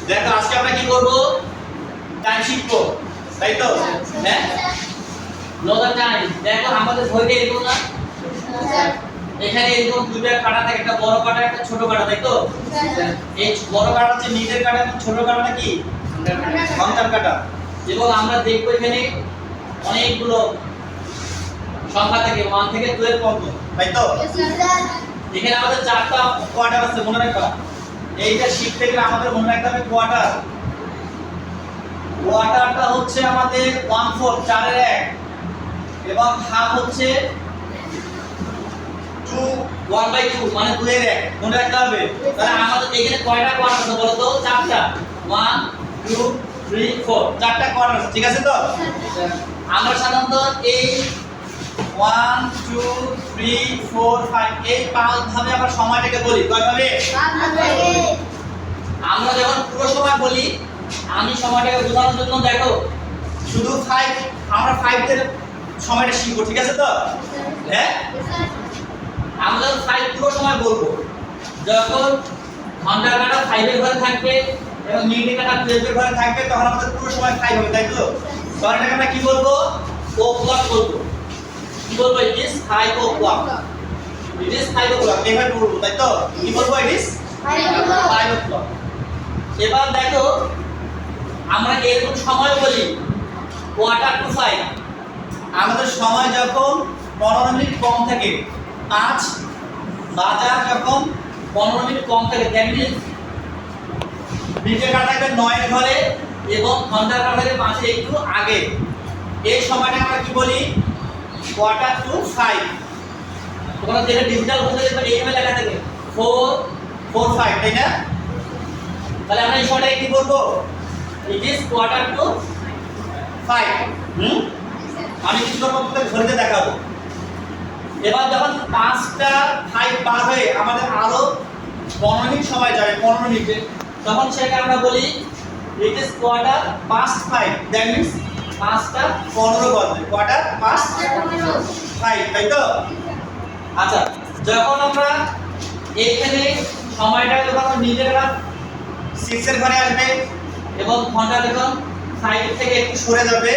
দেখো আজকে আমরা কি করব? টাইম শিখবো, তাই তো? হ্যাঁ, নো দা টাইম। দেখো আমাদের বইতে এরকম না, এখানে এরকম দুটো কাটা থাকে, একটা বড় কাটা একটা ছোট কাটা, তাই তো? এই বড় কাটা হচ্ছে নিজের কাটা এবং ছোট কাটাটা কি ঘন্টার কাটা। এবং আমরা দেখবো এখানে অনেকগুলো সংখ্যা থেকে 1 থেকে 12 পর্যন্ত, তাই তো? এখানে আমাদের চারটা কোয়ার্টার আছে, মনে রাখবা। এইটা শিখতে গেলে আমাদের মনে রাখতে হবে কোয়ার্টার। কোয়ার্টারটা হচ্ছে আমাদের 1/4, 4 এর 1, এবং হাফ হচ্ছে 1/2 মানে 2 এর 1, মনে রাখতে হবে। তাহলে আমাদের এখানে কয়টা কোয়ার্টার আছে বলো তো? চারটা। 1 2 3 4, চারটা কোয়ার্টার আছে, ঠিক আছে তো? আমরা সাধারণত এই 1 2 3 4 5 এই পাঁচ ভাবে আমরা সময়টাকে বলি। কয়ভাবে? আমরা যখন পুরো সময় বলি, আমি সময়টাকে বোঝানোর জন্য দেখো শুধু 5, আমরা 5 এর সময়টা শিখবো, ঠিক আছে তো? হ্যাঁ, আমরা যখন 5 পুরো সময় বলবো, যখন ঘন্টার কাঁটা 5 এর ঘরে থাকবে এবং মিনিটের কাঁটা 12 এর ঘরে থাকবে, তখন আমাদের পুরো সময় 5 হবে, তাই তো? তখন এটাকে আমরা কি বলবো? ও ক্লক বলবো। কি বলবো? It is 5 o'clock। It is 5 o'clock এভাবে বলবো, তাই তো? কি বলবো? It is 5 o'clock। এবার দেখো আমরা এরকম সময় বলি কোয়ার্টার টু 5। আমাদের সময় যখন 15 মিনিট কম থাকে, 5 বাজার যখন 15 মিনিট কম থাকে, দ্যাট মিন্স মিনিটের কাঁটা থাকবে 9 এর ঘরে এবং ঘন্টার কাঁটা থাকবে 5 এর একটু আগে। এই সময়টা আমরা কি বলি? Quarter to 5। তোমরা যেটা ডিজিটাল বলতে দেখবে এইভাবে লেখা থাকে 4 4 5, তাই না? তাহলে আমরা এই সময়টাকে কি বলবো? It is quarter to 5। আমি কিছু তোমাদের ঘড়িতে দেখাবো। এবার যখন 5টা 5 পার হয়ে আমাদের আরো 15 মিনিট সময় যাবে, 15 মিনিটে, তখন সেটাকে আমরা বলি ইট is quarter past 5। That means 5টা 15 বাজে, কোয়ার্টার পাস্ট 5, তাই তো? আচ্ছা, যখন আমরা এইখানে সময়টা যখন নিজেরা 6 এর ঘরে আসবে এবং ঘন্টা যখন 5 থেকে একটু সরে যাবে,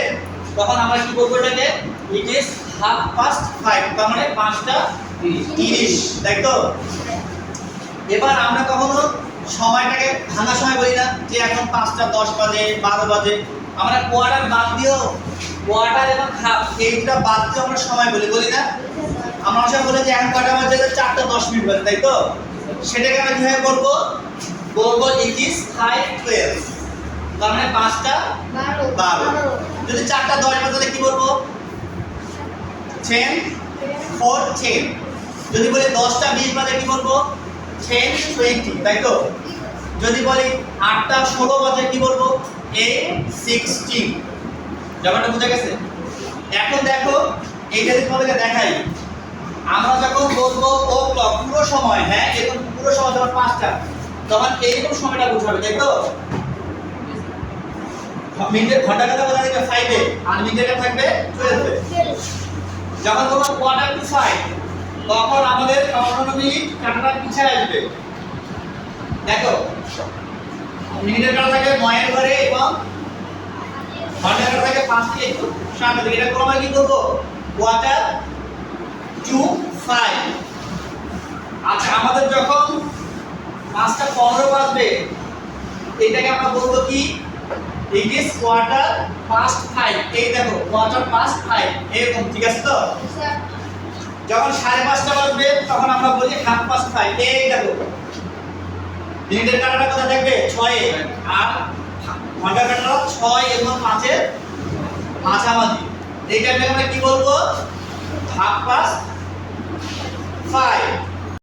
তখন আমরা কি বলবো এটাকে? ইট ইজ 5:30, তার মানে 5টা 30, তাই তো? এবার আমরা কখনো সময়টাকে ভাঙা সময় বলি না, যে এখন 5টা 10 বাজে, 12 বাজে। আমরা কোয়ার্টার বাদ দিও, কোয়ার্টার এবং হাফ এই দুটো বাদ দিও আমরা সময় বলি, বলি না? আমরা অবশ্যই বলি যে এখন কটা বাজে? 4টা 10 মিনিট বাজে, তাই তো? সেটাকে আমরা কিভাবে বলবো? বলবো ইট ইজ 5:12, তার মানে 5টা 12। যদি 4টা 10 বাজে তাহলে কি বলবো? 10:10। যদি বলি 10টা 20 বাজে কি বলবো? 10:20, তাই তো? যদি বলি 8টা 16 বাজে কি বলবো? 8:16। ব্যাপারটা বুঝা গেছে? এখন দেখো এইটা যদি তোমাদেরকে দেখাই, আমরা যখন বলবো ও ক্লক পুরো সময়, হ্যাঁ এরকম পুরো সময় যখন 5টা, তখন এইরকম সময়টা বুঝাবে, তাই তো? মিনিটের ঘন্টা কাটা বোঝা যাবে 5 এ, আর মিনিটের কাটা থাকবে 12 এ। যখন বলবো কোয়ার্টার টু 5, তখন আমাদের 15 মিনিট কাটাটা পিছায় আসবে। দেখো মিনিটের কাটা থাকে 9 এর ঘরে এবং ঘন্টার কাটা থাকে 5 থেকে একটু সামনে দিকে। এটা ক্রমে কি করব? Quarter to 5। আচ্ছা, আমাদের যখন 5টা 15 বাজবে, এটাকে আমরা বলবো কি? ইট ইজ কোয়ার্টার পাস্ট 5। এই দেখো কোয়ার্টার পাস্ট 5 এরকম, ঠিক আছে তো? যখন 5:30 বাজবে তখন আমরা বলি হাফ পাস্ট 5। এই দেখো মিনিটের কাঁটাটা কোথায় থাকবে? 6 এ, আর ঘন্টার কাঁটাটা 6 এবং 5 এর মাঝামাঝি। এই টাইমটাকে আমরা কি বলবো? Half past 5।